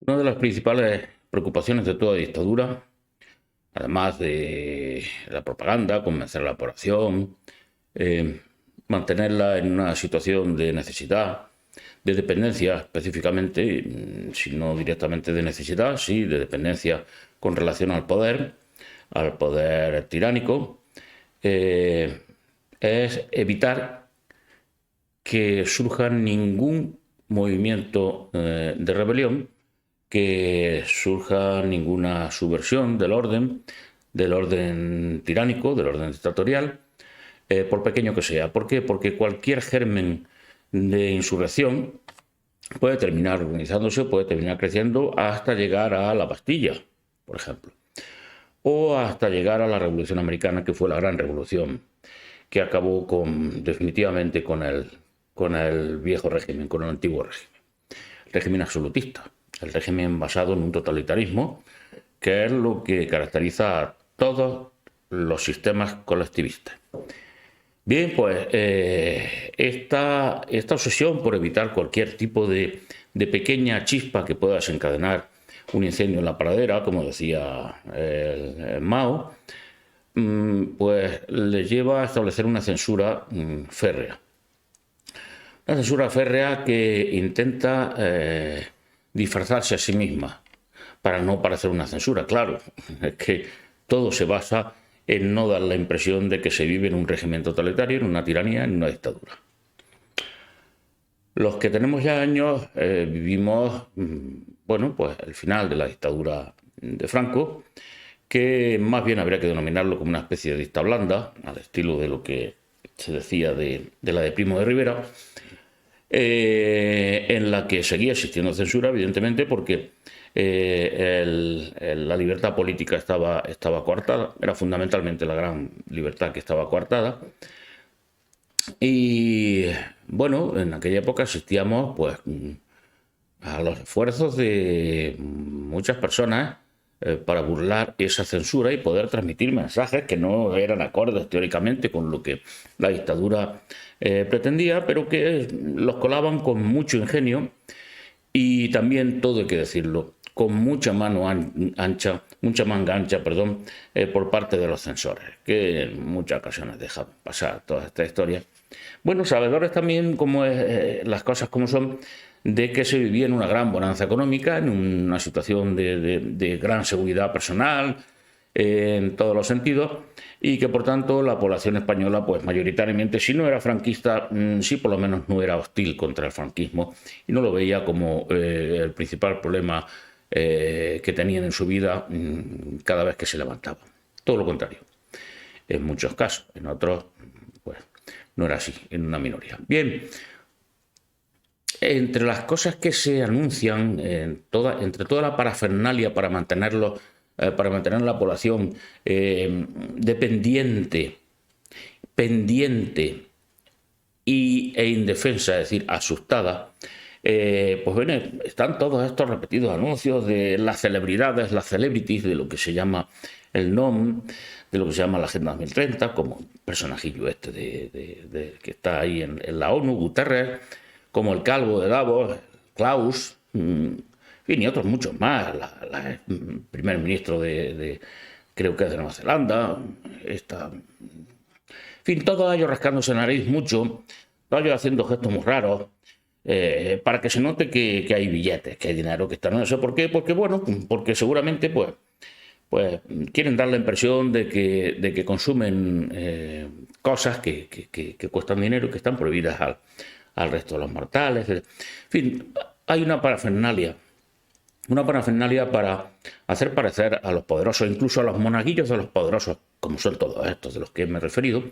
Una de las principales preocupaciones de toda dictadura, además de la propaganda, convencer a la población, eh, mantenerla en una situación de necesidad, de dependencia específicamente, si no directamente de necesidad, sí de dependencia con relación al poder tiránico, eh, es evitar que surja ningún movimiento de rebelión, que surja ninguna subversión del orden tiránico, del orden dictatorial, por pequeño que sea. ¿Por qué? Porque cualquier germen de insurrección puede terminar organizándose, puede terminar creciendo hasta llegar a la Bastilla, por ejemplo, o hasta llegar a la Revolución Americana, que fue la gran revolución que acabó definitivamente con el viejo régimen, con el antiguo régimen absolutista, el régimen basado en un totalitarismo, que es lo que caracteriza a todos los sistemas colectivistas. Bien, pues esta obsesión por evitar cualquier tipo de pequeña chispa que pueda desencadenar un incendio en la pradera, como decía el Mao, pues le lleva a establecer una censura férrea. Una censura férrea que intenta disfrazarse a sí misma para no parecer una censura. Claro, es que todo se basa en no dar la impresión de que se vive en un régimen totalitario, en una tiranía, en una dictadura. Los que tenemos ya años vivimos, bueno, pues el final de la dictadura de Franco, que más bien habría que denominarlo como una especie de dicta blanda, al estilo de lo que se decía de la de Primo de Rivera, en la que seguía existiendo censura, evidentemente, porque la libertad política estaba coartada, era fundamentalmente la gran libertad que estaba coartada. Y bueno, en aquella época asistíamos pues a los esfuerzos de muchas personas para burlar esa censura y poder transmitir mensajes que no eran acordes teóricamente con lo que la dictadura pretendía, pero que los colaban con mucho ingenio y también, todo hay que decirlo, con mucha ancha, mucha manga ancha, perdón, por parte de los censores, que en muchas ocasiones dejan pasar toda esta historia. Bueno, sabedores también, como es, las cosas como son, de que se vivía en una gran bonanza económica, en una situación de gran seguridad personal, en todos los sentidos, y que por tanto la población española, pues mayoritariamente, si no era franquista, sí por lo menos no era hostil contra el franquismo y no lo veía como el principal problema que tenían en su vida cada vez que se levantaban. Todo lo contrario, en muchos casos, en otros, pues no era así, en una minoría. Bien, entre las cosas que se anuncian, entre toda la parafernalia para mantener la población dependiente, pendiente e indefensa, es decir, asustada, pues bueno, están todos estos repetidos anuncios de las celebridades, las celebrities, de lo que se llama el NOM, de lo que se llama la Agenda 2030, como el personajillo este que está ahí en la ONU, Guterres, como el calvo de Davos, Klaus, en fin, y otros muchos más, primer ministro creo que es de Nueva Zelanda, en fin, todos ellos rascándose la nariz mucho, todos ellos haciendo gestos muy raros, para que se note que hay billetes, que hay dinero, que está, no sé por qué, porque bueno, porque seguramente pues quieren dar la impresión de que consumen cosas que cuestan dinero y que están prohibidas al resto de los mortales. En fin, hay una parafernalia para hacer parecer a los poderosos, incluso a los monaguillos de los poderosos, como son todos estos de los que me he referido,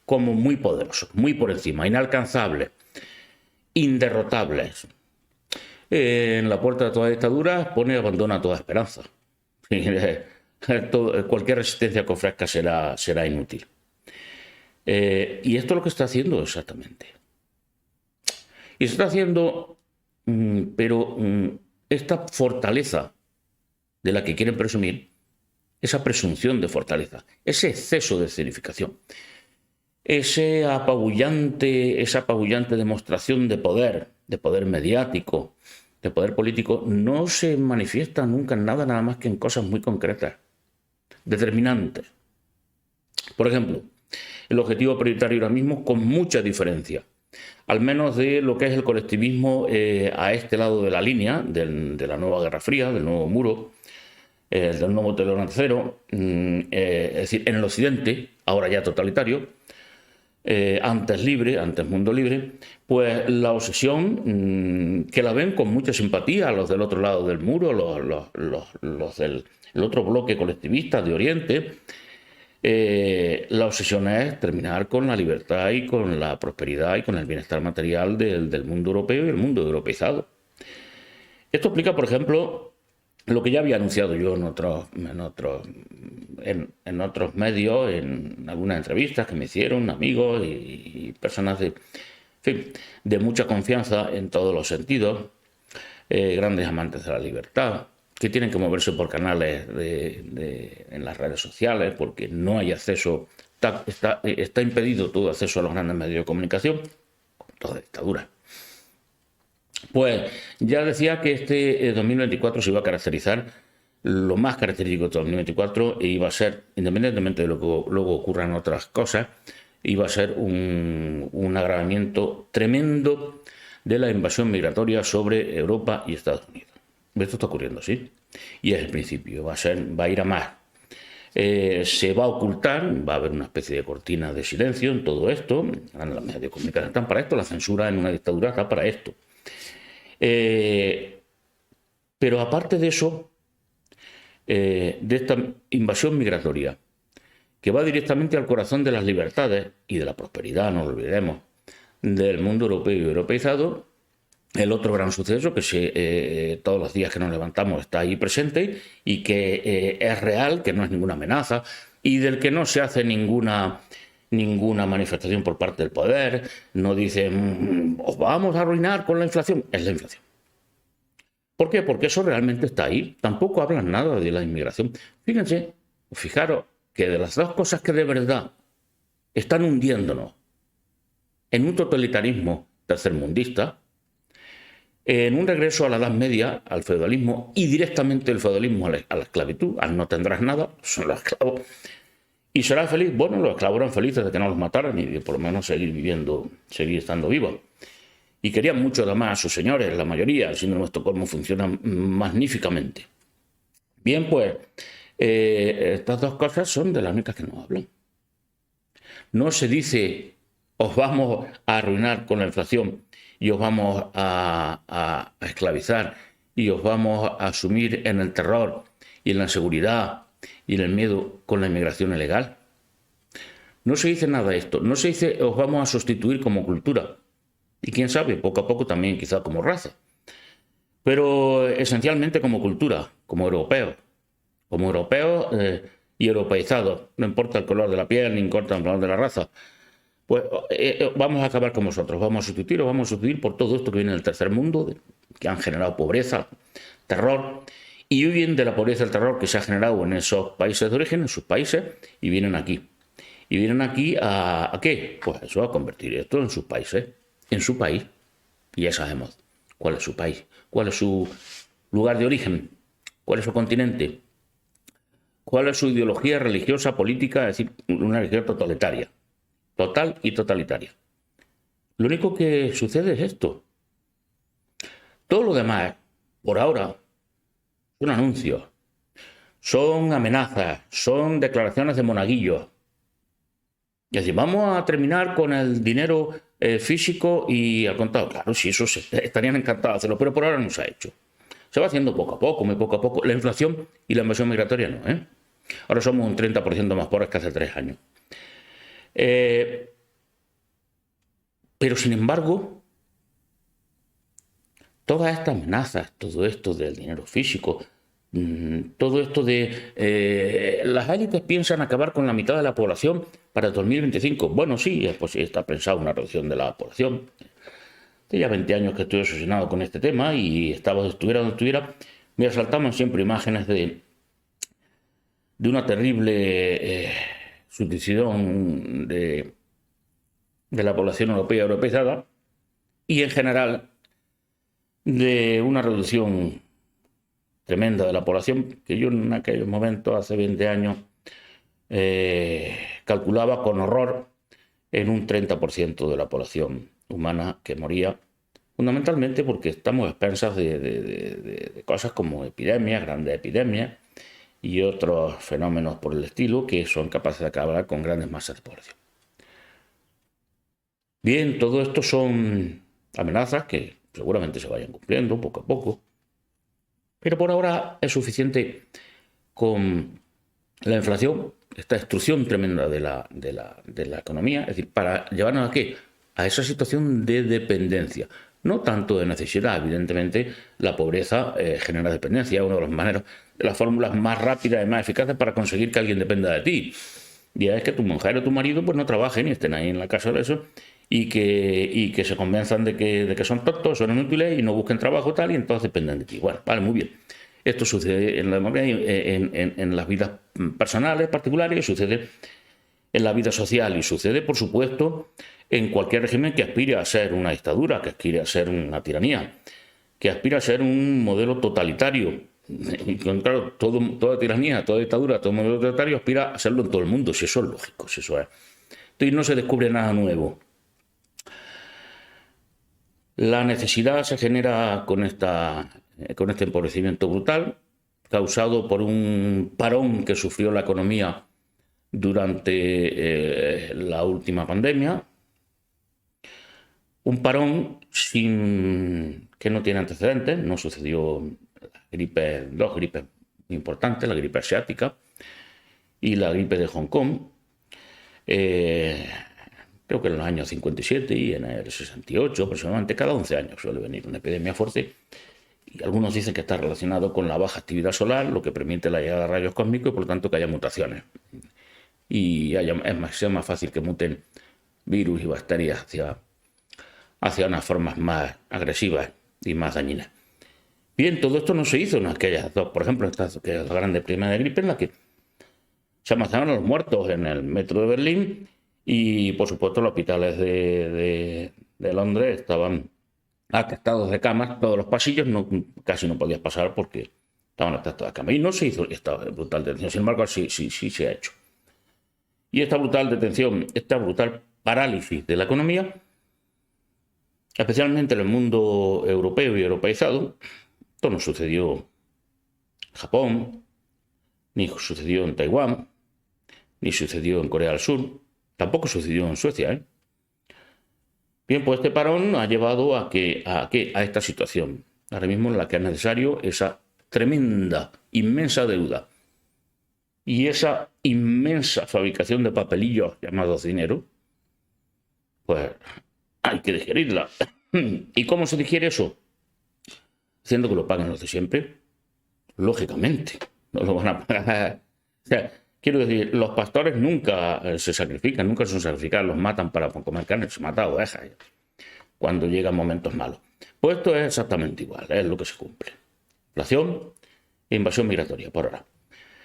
como muy poderosos, muy por encima, inalcanzables, inderrotables. En la puerta de toda dictadura pone abandona toda esperanza. Cualquier resistencia que ofrezca será inútil. Y esto es lo que está haciendo exactamente. Y se está haciendo, pero esta fortaleza de la que quieren presumir, esa presunción de fortaleza, ese exceso de escenificación, esa apabullante demostración de poder mediático, de poder político no se manifiesta nunca en nada más que en cosas muy concretas, determinantes. Por ejemplo, el objetivo prioritario ahora mismo, con mucha diferencia, al menos de lo que es el colectivismo a este lado de la línea, de la nueva Guerra Fría, del nuevo muro, del nuevo telón de acero, es decir, en el occidente, ahora ya totalitario, antes libre, antes mundo libre, pues la obsesión que la ven con mucha simpatía los del otro lado del muro, los del el otro bloque colectivista de Oriente. La obsesión es terminar con la libertad y con la prosperidad y con el bienestar material del mundo europeo y el mundo europeizado. Esto explica, por ejemplo, lo que ya había anunciado yo en otros medios, en algunas entrevistas que me hicieron amigos y personas en fin, de mucha confianza en todos los sentidos, grandes amantes de la libertad, que tienen que moverse por canales en las redes sociales porque no hay acceso, está impedido todo acceso a los grandes medios de comunicación, toda dictadura. Pues ya decía que este 2024 se iba a caracterizar, lo más característico de 2024 iba a ser, independientemente de lo que luego ocurran otras cosas, iba a ser un agravamiento tremendo de la invasión migratoria sobre Europa y Estados Unidos. Esto está ocurriendo, sí, y es el principio, va a ir a más. Se va a ocultar, va a haber una especie de cortina de silencio en todo esto, las medios de comunicación están para esto, la censura en una dictadura está para esto. Pero aparte de eso, de esta invasión migratoria, que va directamente al corazón de las libertades y de la prosperidad, no lo olvidemos, del mundo europeo y europeizado, el otro gran suceso que todos los días que nos levantamos está ahí presente y que es real, que no es ninguna amenaza y del que no se hace ninguna manifestación por parte del poder, no dicen os vamos a arruinar con la inflación, es la inflación. ¿Por qué? Porque eso realmente está ahí, tampoco hablan nada de la inmigración. Fíjense, fijaros que de las dos cosas que de verdad están hundiéndonos en un totalitarismo tercermundista, en un regreso a la Edad Media, al feudalismo y directamente el feudalismo a la esclavitud, al no tendrás nada, son los esclavos. ¿Y serás feliz? Bueno, los esclavos eran felices de que no los mataran y de por lo menos seguir viviendo, seguir estando vivos. Y querían mucho además a sus señores, la mayoría, el síndrome de Estocolmo funciona magníficamente. Bien, pues estas dos cosas son de las únicas que no hablan. No se dice os vamos a arruinar con la inflación y os vamos a esclavizar y os vamos a sumir en el terror y en la inseguridad y en el miedo con la inmigración ilegal. No se dice nada de esto, no se dice os vamos a sustituir como cultura y quién sabe, poco a poco también quizá como raza, pero esencialmente como cultura, como europeos y europeizados, no importa el color de la piel ni importa el color de la raza. Pues vamos a acabar con vosotros, vamos a sustituir por todo esto que viene del tercer mundo, que han generado pobreza, terror, y huyen de la pobreza y el terror que se ha generado en esos países de origen, en sus países, y vienen aquí. ¿Y vienen aquí a qué? Pues eso, a convertir esto en sus países, en su país. Y ya sabemos cuál es su país, cuál es su lugar de origen, cuál es su continente, cuál es su ideología religiosa, política, es decir, una religión totalitaria. Total y totalitaria. Lo único que sucede es esto. Todo lo demás, por ahora, son anuncios, son amenazas, son declaraciones de monaguillos. Es decir, vamos a terminar con el dinero físico y al contado. Claro, si eso estarían encantados de hacerlo, pero por ahora no se ha hecho. Se va haciendo poco a poco, muy poco a poco. La inflación y la invasión migratoria no, ¿eh? Ahora somos un 30% más pobres que hace 3 años. Pero sin embargo, todas estas amenazas, todo esto del dinero físico, todo esto de las élites piensan acabar con la mitad de la población para el 2025. Bueno, sí, pues está pensado una reducción de la población. Hace ya 20 años que estoy obsesionado con este tema y estuviera donde estuviera, me asaltaban siempre imágenes de una terrible subdivisión de la población europea europeizada y en general de una reducción tremenda de la población, que yo en aquellos momentos, hace 20 años, calculaba con horror en un 30% de la población humana que moría, fundamentalmente porque estamos a expensas de cosas como epidemias, grandes epidemias y otros fenómenos por el estilo que son capaces de acabar con grandes masas de población. Bien, todo esto son amenazas que seguramente se vayan cumpliendo poco a poco, pero por ahora es suficiente con la inflación, esta destrucción tremenda de la economía, es decir, para llevarnos a qué? A esa situación de dependencia. No tanto de necesidad, evidentemente la pobreza genera dependencia, es una de las fórmulas más rápidas y más eficaces para conseguir que alguien dependa de ti. Y es que tu mujer o tu marido pues no trabajen y estén ahí en la casa de eso y que se convenzan de que son tontos, son inútiles y no busquen trabajo tal y entonces dependen de ti. Bueno, vale, muy bien. Esto sucede en la democracia, en las vidas personales, particulares, sucede en la vida social y sucede, por supuesto, en cualquier régimen que aspire a ser una dictadura, que aspire a ser una tiranía, que aspire a ser un modelo totalitario. Y claro, toda tiranía, toda dictadura, todo modelo totalitario aspira a hacerlo en todo el mundo, si eso es lógico, si eso es. Entonces no se descubre nada nuevo. La necesidad se genera con este empobrecimiento brutal, causado por un parón que sufrió la economía durante la última pandemia. Un parón que no tiene antecedentes, no sucedió dos gripes importantes, la gripe asiática y la gripe de Hong Kong. Creo que en los años 57 y en el 68 aproximadamente, cada 11 años suele venir una epidemia fuerte. Y algunos dicen que está relacionado con la baja actividad solar, lo que permite la llegada de rayos cósmicos y por lo tanto que haya mutaciones. Y sea más fácil que muten virus y bacterias hacia unas formas más agresivas y más dañinas. Bien, todo esto no se hizo en aquellas dos, por ejemplo, estas grandes epidemias de gripe en la que se almacenaron a los muertos en el metro de Berlín y, por supuesto, los hospitales de Londres estaban atestados de camas, todos los pasillos, casi no podías pasar porque estaban atestados de camas. Y no se hizo esta brutal detención, sin embargo, sí se ha hecho. Y esta brutal detención, esta brutal parálisis de la economía, especialmente en el mundo europeo y europeizado, esto no sucedió en Japón, ni sucedió en Taiwán, ni sucedió en Corea del Sur, tampoco sucedió en Suecia. Bien, pues este parón ha llevado a esta situación, ahora mismo en la que es necesario esa tremenda, inmensa deuda y esa inmensa fabricación de papelillos llamados dinero, pues hay que digerirla. ¿Y cómo se digiere eso? Haciendo que lo paguen los de siempre. Lógicamente, no lo van a pagar. O sea, quiero decir, los pastores nunca se sacrifican, nunca son sacrificados, los matan para comer carne, se mata ovejas cuando llegan momentos malos. Pues esto es exactamente igual, es lo que se cumple. Inflación e invasión migratoria, por ahora.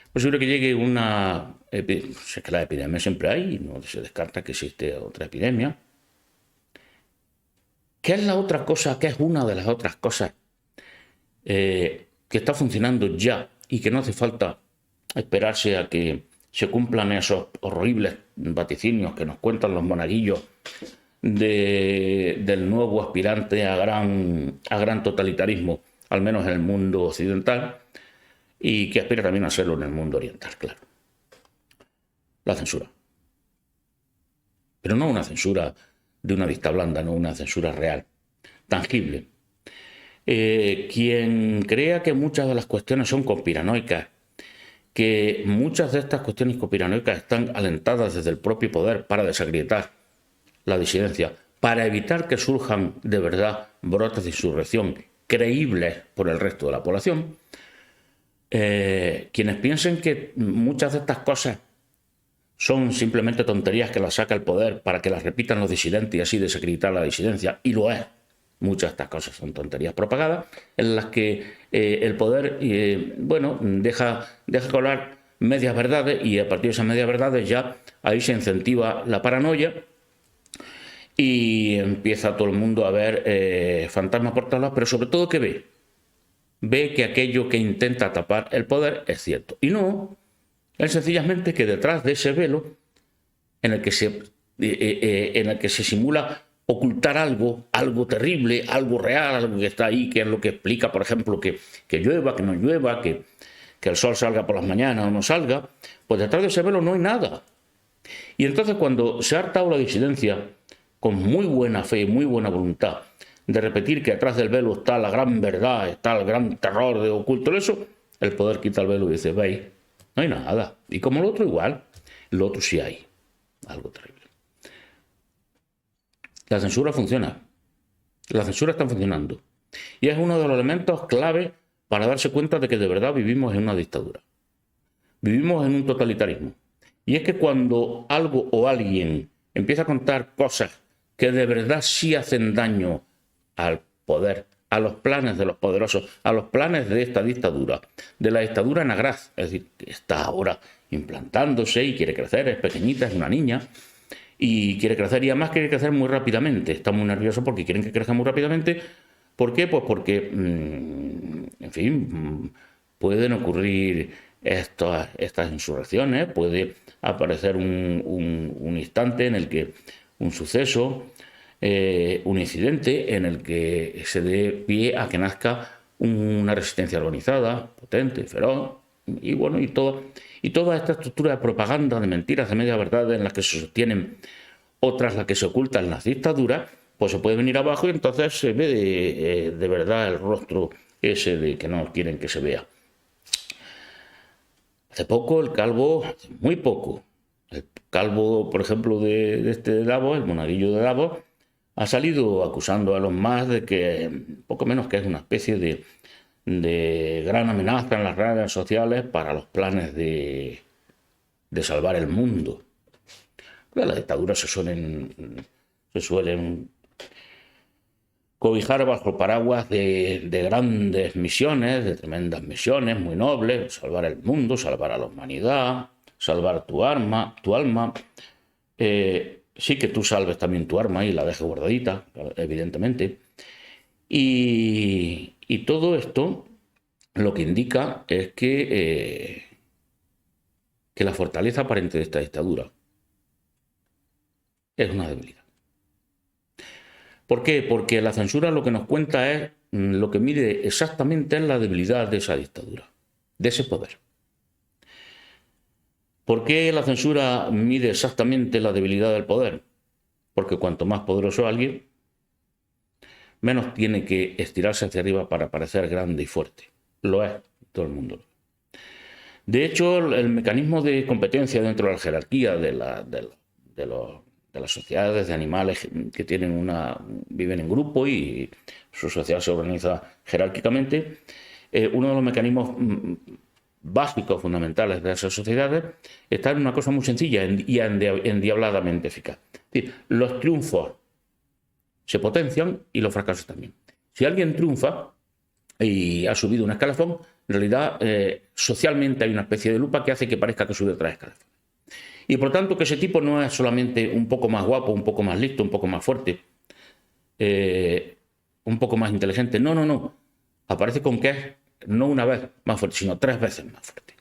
Es posible que llegue sé que la epidemia siempre hay, y no se descarta que existe otra epidemia. ¿Qué es la otra cosa? ¿Qué es una de las otras cosas que está funcionando ya y que no hace falta esperarse a que se cumplan esos horribles vaticinios que nos cuentan los monaguillos del nuevo aspirante a gran totalitarismo, al menos en el mundo occidental, y que aspira también a serlo en el mundo oriental, claro? La censura. Pero no una censura de una vista blanda, no una censura real, tangible. Quien crea que muchas de las cuestiones son conspiranoicas, que muchas de estas cuestiones conspiranoicas están alentadas desde el propio poder para desacreditar la disidencia, para evitar que surjan de verdad brotes de insurrección creíbles por el resto de la población, quienes piensen que muchas de estas cosas son simplemente tonterías que las saca el poder para que las repitan los disidentes y así desacreditar la disidencia, y lo es. Muchas de estas cosas son tonterías propagadas en las que el poder deja colar medias verdades y a partir de esas medias verdades ya ahí se incentiva la paranoia y empieza todo el mundo a ver fantasmas por todos lados, pero sobre todo, ¿qué ve? Ve que aquello que intenta tapar el poder es cierto. Y no, es sencillamente que detrás de ese velo en el que se simula ocultar algo, algo terrible, algo real, algo que está ahí, que es lo que explica, por ejemplo, que llueva, que no llueva, que el sol salga por las mañanas o no salga, pues detrás de ese velo no hay nada. Y entonces cuando se ha hartado la disidencia, con muy buena fe y muy buena voluntad, de repetir que detrás del velo está la gran verdad, está el gran terror de oculto eso, el poder quita el velo y dice, veis, no hay nada. Y como lo otro igual, lo otro sí hay, algo terrible. La censura funciona. La censura está funcionando. Y es uno de los elementos clave para darse cuenta de que de verdad vivimos en una dictadura. Vivimos en un totalitarismo. Y es que cuando algo o alguien empieza a contar cosas que de verdad sí hacen daño al poder, a los planes de los poderosos, a los planes de esta dictadura, de la dictadura Nagraz, es decir, que está ahora implantándose y quiere crecer, es pequeñita, es una niña, y quiere crecer, y además quiere crecer muy rápidamente. Está muy nervioso porque quieren que crezca muy rápidamente. ¿Por qué? Pues porque, en fin, pueden ocurrir estas insurrecciones, puede aparecer un instante en el que un suceso, un incidente en el que se dé pie a que nazca una resistencia organizada, potente, feroz, y bueno, y toda esta estructura de propaganda, de mentiras, de media verdad en las que se sostienen otras las que se ocultan en las dictaduras, pues se puede venir abajo y entonces se ve de verdad el rostro ese de que no quieren que se vea. Hace poco el Calvo, muy poco, el Calvo, por ejemplo, de Davos, el monaguillo de Davos, ha salido acusando a los más de que, poco menos que es una especie de gran amenaza en las redes sociales para los planes de salvar el mundo. Las dictaduras se suelen cobijar bajo paraguas de grandes misiones, de tremendas misiones muy nobles, salvar el mundo, salvar a la humanidad, salvar tu alma. Sí que tú salves también tu arma y la dejes guardadita, evidentemente. Y todo esto lo que indica es que la fortaleza aparente de esta dictadura es una debilidad. ¿Por qué? Porque la censura lo que nos cuenta es, lo que mide exactamente es la debilidad de esa dictadura, de ese poder. ¿Por qué la censura mide exactamente la debilidad del poder? Porque cuanto más poderoso alguien, menos tiene que estirarse hacia arriba para parecer grande y fuerte. Lo es, todo el mundo. De hecho, el mecanismo de competencia dentro de la jerarquía de las sociedades de animales que viven en grupo y su sociedad se organiza jerárquicamente, uno de los mecanismos básicos, fundamentales de esas sociedades está en una cosa muy sencilla y endiabladamente eficaz. Es decir, los triunfos se potencian y los fracasos también. Si alguien triunfa y ha subido un escalafón, en realidad socialmente hay una especie de lupa que hace que parezca que sube 3 escalafones. Y por tanto que ese tipo no es solamente un poco más guapo, un poco más listo, un poco más fuerte, un poco más inteligente. No. Aparece con que es no una vez más fuerte, sino 3 veces más fuerte.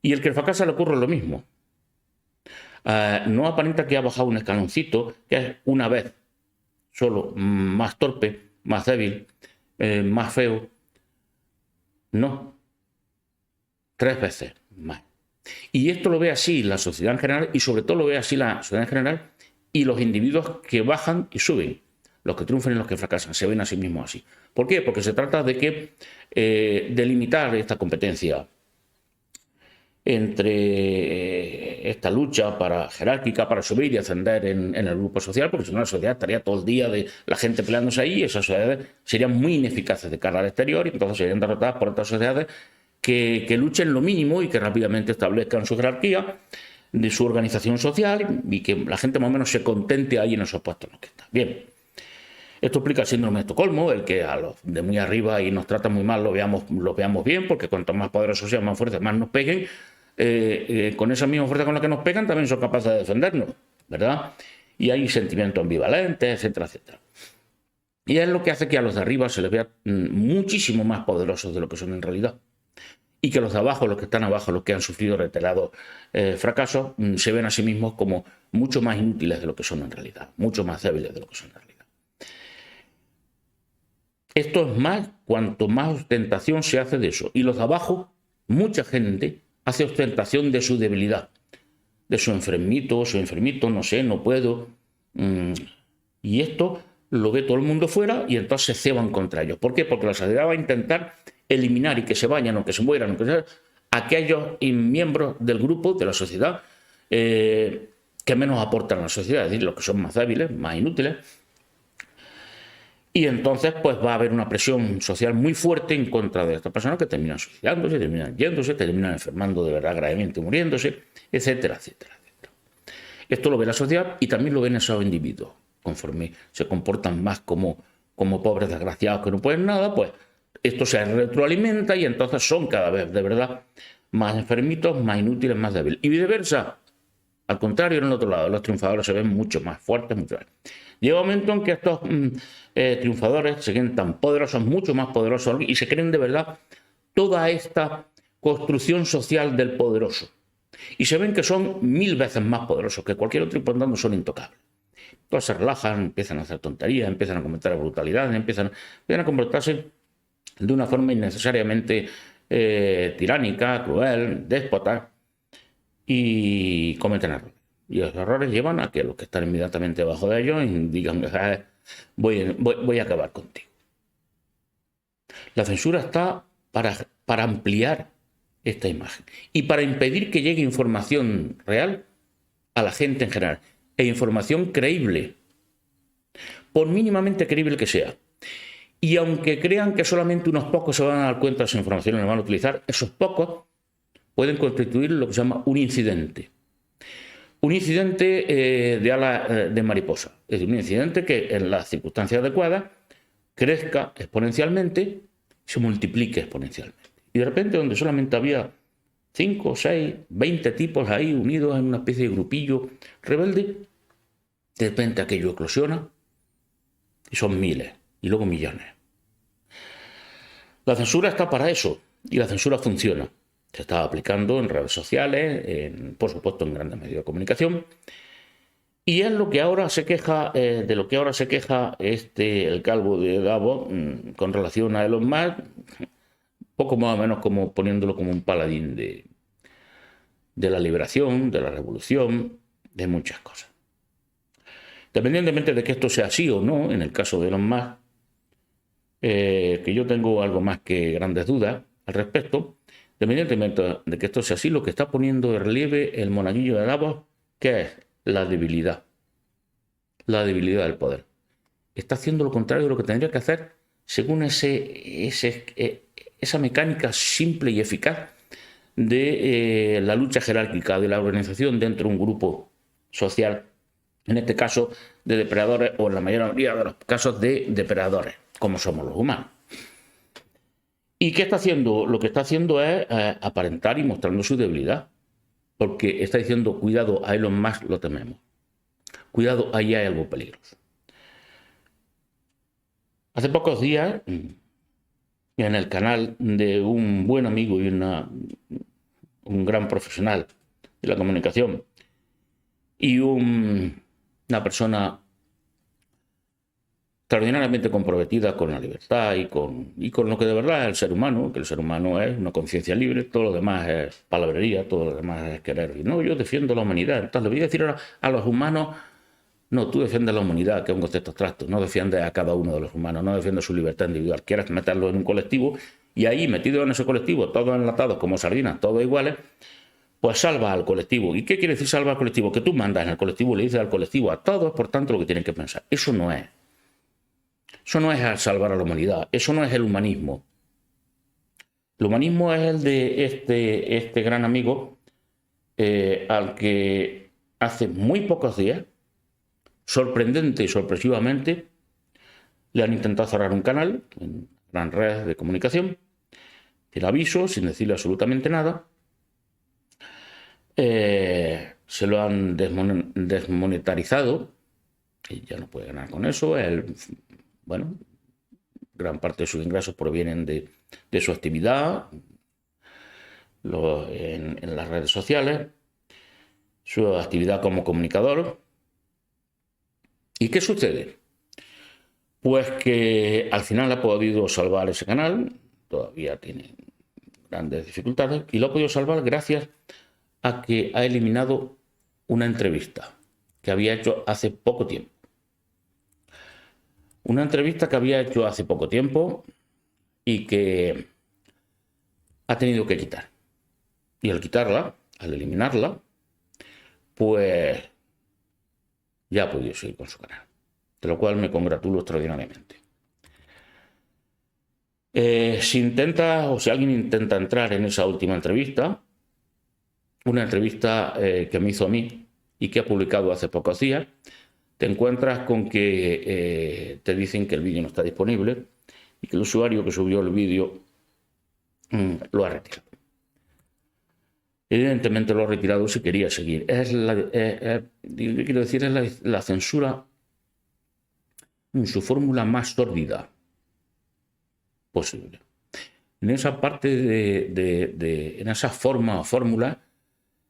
Y el que fracasa le ocurre lo mismo. No aparenta que ha bajado un escaloncito, que es una vez solo más torpe, más débil, más feo. No. 3 veces más. Y esto lo ve así la sociedad en general y sobre todo lo ve así la sociedad en general y los individuos que bajan y suben, los que triunfan y los que fracasan, se ven a sí mismos así. ¿Por qué? Porque se trata de delimitar esta competencia entre esta lucha jerárquica para subir y ascender en el grupo social, porque si no la sociedad estaría todo el día de la gente peleándose ahí y esas sociedades serían muy ineficaces de cara al exterior y entonces serían derrotadas por otras sociedades que luchen lo mínimo y que rápidamente establezcan su jerarquía de su organización social y que la gente más o menos se contente ahí en esos puestos en los que está. Bien, esto explica el síndrome de Estocolmo, el que a los de muy arriba y nos tratan muy mal lo veamos bien, porque cuanto más poderosos sean, más fuertes, más nos peguen, con esa misma fuerza con la que nos pegan también son capaces de defendernos, ¿verdad? y hay sentimientos ambivalentes, etcétera, etcétera. Y es lo que hace que a los de arriba se les vea muchísimo más poderosos de lo que son en realidad. Y que los de abajo, los que están abajo, los que han sufrido reiterados fracasos, se ven a sí mismos como mucho más inútiles de lo que son en realidad, mucho más débiles de lo que son en realidad. Esto es más cuanto más ostentación se hace de eso. Y los de abajo, mucha gente hace ostentación de su debilidad, de su enfermito, no sé, no puedo. Y esto lo ve todo el mundo fuera y entonces se ceban contra ellos. ¿Por qué? Porque la sociedad va a intentar eliminar y que se vayan o que se mueran o que sean aquellos miembros del grupo, de la sociedad, que menos aportan a la sociedad, es decir, los que son más débiles, más inútiles. Y entonces pues va a haber una presión social muy fuerte en contra de estas personas que terminan suicidándose, terminan yéndose, terminan enfermando de verdad gravemente, muriéndose, etcétera, etcétera, etcétera. Esto lo ve la sociedad y también lo ven esos individuos. Conforme se comportan más como pobres desgraciados que no pueden nada, pues esto se retroalimenta y entonces son cada vez de verdad más enfermitos, más inútiles, más débiles. Y viceversa, al contrario, en el otro lado, los triunfadores se ven mucho más fuertes, mucho más. Llega un momento en que estos triunfadores se creen tan poderosos, mucho más poderosos, y se creen de verdad toda esta construcción social del poderoso. Y se ven que son 1000 veces más poderosos que cualquier otro y por lo tanto son intocables. Entonces se relajan, empiezan a hacer tonterías, empiezan a cometer brutalidades, empiezan a comportarse de una forma innecesariamente tiránica, cruel, déspota, y cometen errores. Y los errores llevan a que los que están inmediatamente abajo de ellos digan, voy a acabar contigo. La censura está para ampliar esta imagen y para impedir que llegue información real a la gente en general, e información creíble, por mínimamente creíble que sea. Y aunque crean que solamente unos pocos se van a dar cuenta de esa información y la van a utilizar, esos pocos pueden constituir lo que se llama un incidente. Un incidente de ala de mariposa. Es decir, un incidente que en las circunstancias adecuadas crezca exponencialmente, se multiplique exponencialmente. Y de repente, donde solamente había 5, 6, 20 tipos ahí unidos en una especie de grupillo rebelde, de repente aquello eclosiona y son miles y luego millones. La censura está para eso y la censura funciona. Se está aplicando en redes sociales, por supuesto en grandes medios de comunicación, y es lo que ahora se queja, de lo que ahora se queja el calvo de Davos con relación a Elon Musk, poco más o menos como poniéndolo como un paladín de la liberación, de la revolución, de muchas cosas. Independientemente de que esto sea así o no, en el caso de Elon Musk, que yo tengo algo más que grandes dudas al respecto, independientemente de que esto sea así, lo que está poniendo de relieve el monaguillo de Davos, que es la debilidad del poder. Está haciendo lo contrario de lo que tendría que hacer según esa mecánica simple y eficaz de la lucha jerárquica, de la organización dentro de un grupo social, en este caso de depredadores, o en la mayoría de los casos de depredadores, como somos los humanos. ¿Y qué está haciendo? Lo que está haciendo es aparentar y mostrando su debilidad, porque está diciendo, cuidado, a Elon Musk lo tememos. Cuidado, ahí hay algo peligroso. Hace pocos días, en el canal de un buen amigo y un gran profesional de la comunicación y una persona extraordinariamente comprometida con la libertad y con lo que de verdad es el ser humano, que el ser humano es una conciencia libre, todo lo demás es palabrería, todo lo demás es querer. Y no, yo defiendo la humanidad. Entonces le voy a decir ahora a los humanos, no, tú defiendes la humanidad, que es un concepto abstracto, no defiendes a cada uno de los humanos, no defiendes su libertad individual, quieres meterlos en un colectivo y ahí, metidos en ese colectivo, todos enlatados como sardinas, todos iguales, pues salva al colectivo. ¿Y qué quiere decir salva al colectivo? Que tú mandas en el colectivo, le dices al colectivo, a todos, por tanto, lo que tienen que pensar. Eso no es. Eso no es salvar a la humanidad, eso no es el humanismo. El humanismo es el de este gran amigo al que hace muy pocos días, sorprendente y sorpresivamente, le han intentado cerrar un canal en gran red de comunicación, sin aviso, sin decirle absolutamente nada. Se lo han desmonetarizado y ya no puede ganar con eso. Él, bueno, gran parte de sus ingresos provienen de su actividad en las redes sociales, su actividad como comunicador. ¿Y qué sucede? Pues que al final ha podido salvar ese canal, todavía tiene grandes dificultades, y lo ha podido salvar gracias a que ha eliminado una entrevista que había hecho hace poco tiempo. Una entrevista que había hecho hace poco tiempo y que ha tenido que quitar. Y al quitarla, al eliminarla, pues ya ha podido seguir con su canal. De lo cual me congratulo extraordinariamente. Si alguien intenta entrar en esa última entrevista, una entrevista que me hizo a mí y que ha publicado hace pocos días, te encuentras con que te dicen que el vídeo no está disponible y que el usuario que subió el vídeo lo ha retirado. Evidentemente lo ha retirado si quería seguir. Quiero decir, es la censura en su fórmula más sórdida posible. En esa parte en esa fórmula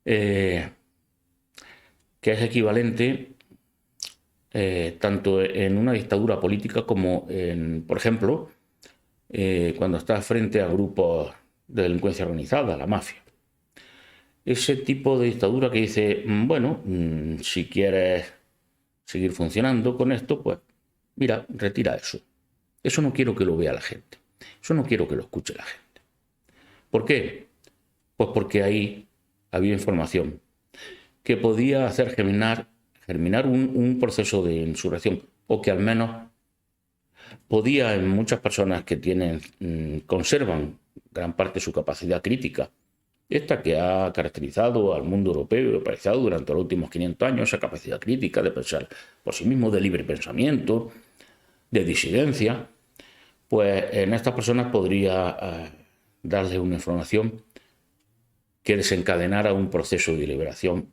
que es equivalente tanto en una dictadura política como por ejemplo, cuando está frente a grupos de delincuencia organizada, la mafia. Ese tipo de dictadura que dice, bueno, si quieres seguir funcionando con esto, pues mira, retira eso. Eso no quiero que lo vea la gente. Eso no quiero que lo escuche la gente. ¿Por qué? Pues porque ahí había información que podía hacer germinar un proceso de insurrección, o que al menos podía, en muchas personas que conservan gran parte de su capacidad crítica, esta que ha caracterizado al mundo europeo y aparecido durante los últimos 500 años, esa capacidad crítica de pensar por sí mismo, de libre pensamiento, de disidencia, pues en estas personas podría darle una información que desencadenara un proceso de liberación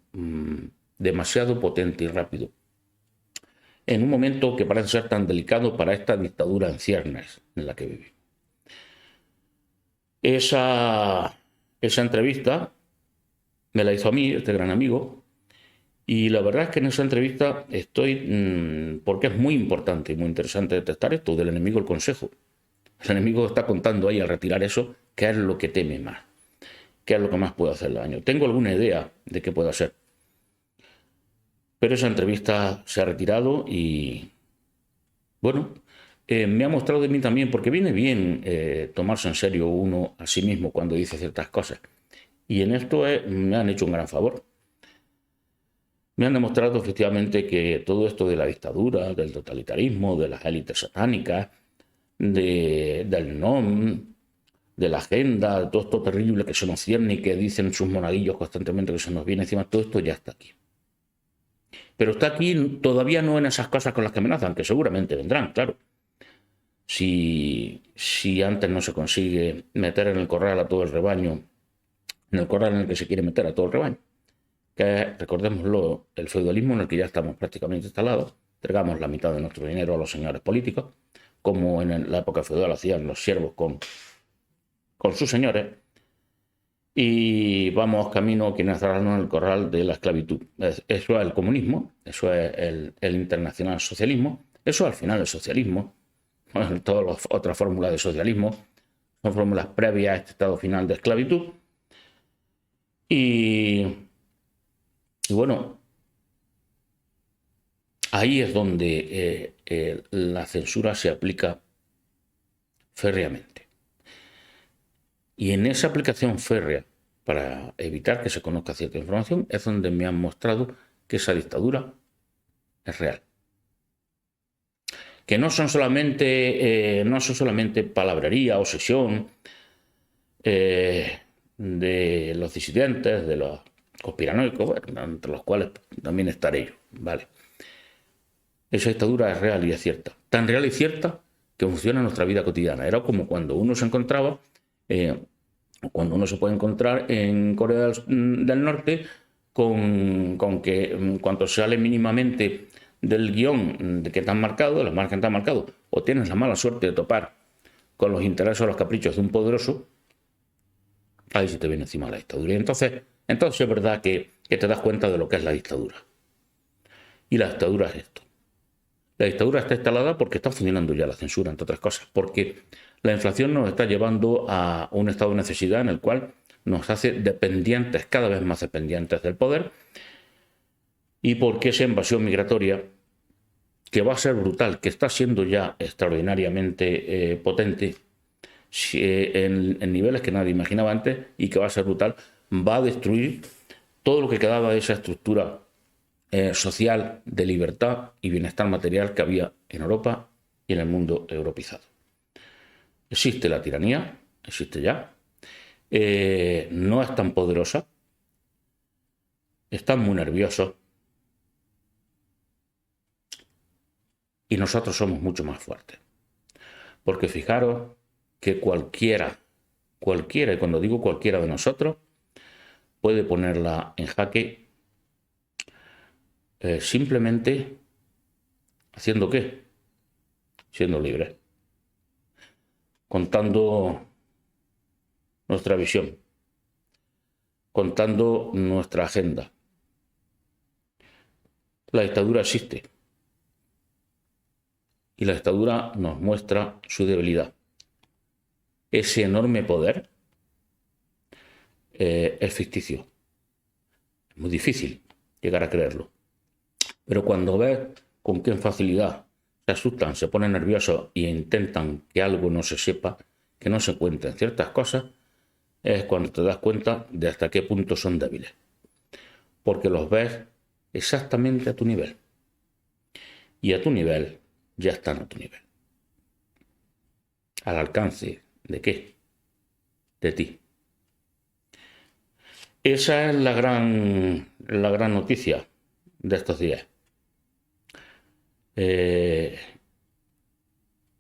demasiado potente y rápido, en un momento que parece ser tan delicado para esta dictadura en ciernes en la que vivimos. Esa entrevista me la hizo a mí, este gran amigo, y la verdad es que en esa entrevista estoy, porque es muy importante y muy interesante detectar esto, del enemigo el consejo. El enemigo está contando ahí al retirar eso, qué es lo que teme más, qué es lo que más puede hacer daño. Tengo alguna idea de qué puede hacer, pero esa entrevista se ha retirado y, bueno, me ha mostrado de mí también, porque viene bien tomarse en serio uno a sí mismo cuando dice ciertas cosas. Y en esto me han hecho un gran favor. Me han demostrado efectivamente que todo esto de la dictadura, del totalitarismo, de las élites satánicas, del NOM, de la agenda, de todo esto terrible que se nos cierne y que dicen sus monaguillos constantemente que se nos viene encima, todo esto ya está aquí. Pero está aquí todavía no en esas cosas con las que amenazan, que seguramente vendrán, claro. Si antes no se consigue meter en el corral a todo el rebaño, en el corral en el que se quiere meter a todo el rebaño, que es, recordémoslo, el feudalismo en el que ya estamos prácticamente instalados, entregamos la mitad de nuestro dinero a los señores políticos, como en la época feudal hacían los siervos con sus señores, y vamos camino a quienes instalarnos en el corral de la esclavitud. Eso es el comunismo, eso es el internacional socialismo, eso al final es socialismo. Todas las otras fórmulas de socialismo son fórmulas previas a este estado final de esclavitud. Y bueno, ahí es donde la censura se aplica férreamente. Y en esa aplicación férrea, para evitar que se conozca cierta información, es donde me han mostrado que esa dictadura es real. Que no son solamente palabrería, obsesión de los disidentes, de los conspiranoicos, entre los cuales también estaré yo, ¿vale? Esa dictadura es real y es cierta. Tan real y cierta que funciona en nuestra vida cotidiana. Era como cuando uno se encontraba, cuando uno se puede encontrar en Corea del Norte, con que en cuanto sale mínimamente del guión que te han marcado, de los marcas que te han marcado, o tienes la mala suerte de topar con los intereses o los caprichos de un poderoso, ahí se te viene encima la dictadura. Y entonces es verdad que te das cuenta de lo que es la dictadura. Y la dictadura es esto. La dictadura está instalada porque está funcionando ya la censura, entre otras cosas, porque la inflación nos está llevando a un estado de necesidad en el cual nos hace dependientes, cada vez más dependientes del poder, y porque esa invasión migratoria, que va a ser brutal, que está siendo ya extraordinariamente potente, en niveles que nadie imaginaba antes, y que va a ser brutal, va a destruir todo lo que quedaba de esa estructura social de libertad y bienestar material que había en Europa y en el mundo europeizado. Existe la tiranía, existe ya, no es tan poderosa, están muy nerviosos y nosotros somos mucho más fuertes. Porque fijaros que cualquiera, y cuando digo cualquiera de nosotros, puede ponerla en jaque simplemente haciendo ¿qué? Siendo libre, contando nuestra visión, contando nuestra agenda. La dictadura existe y la dictadura nos muestra su debilidad. Ese enorme poder es ficticio. Es muy difícil llegar a creerlo. Pero cuando ves con qué facilidad se asustan, se ponen nerviosos e intentan que algo no se sepa, que no se cuenten ciertas cosas, es cuando te das cuenta de hasta qué punto son débiles. Porque los ves exactamente a tu nivel. Y a tu nivel ya están a tu nivel. Al alcance ¿de qué? De ti. Esa es la gran noticia de estos días. He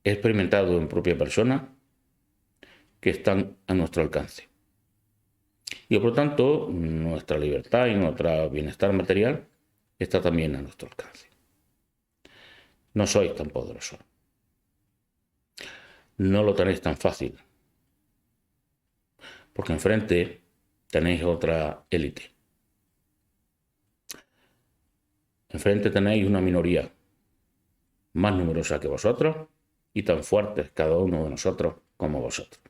experimentado en propia persona que están a nuestro alcance. Y por lo tanto, nuestra libertad y nuestro bienestar material está también a nuestro alcance. No sois tan poderosos. No lo tenéis tan fácil. Porque enfrente tenéis otra élite. Enfrente tenéis una minoría más numerosa que vosotros y tan fuertes cada uno de nosotros como vosotros.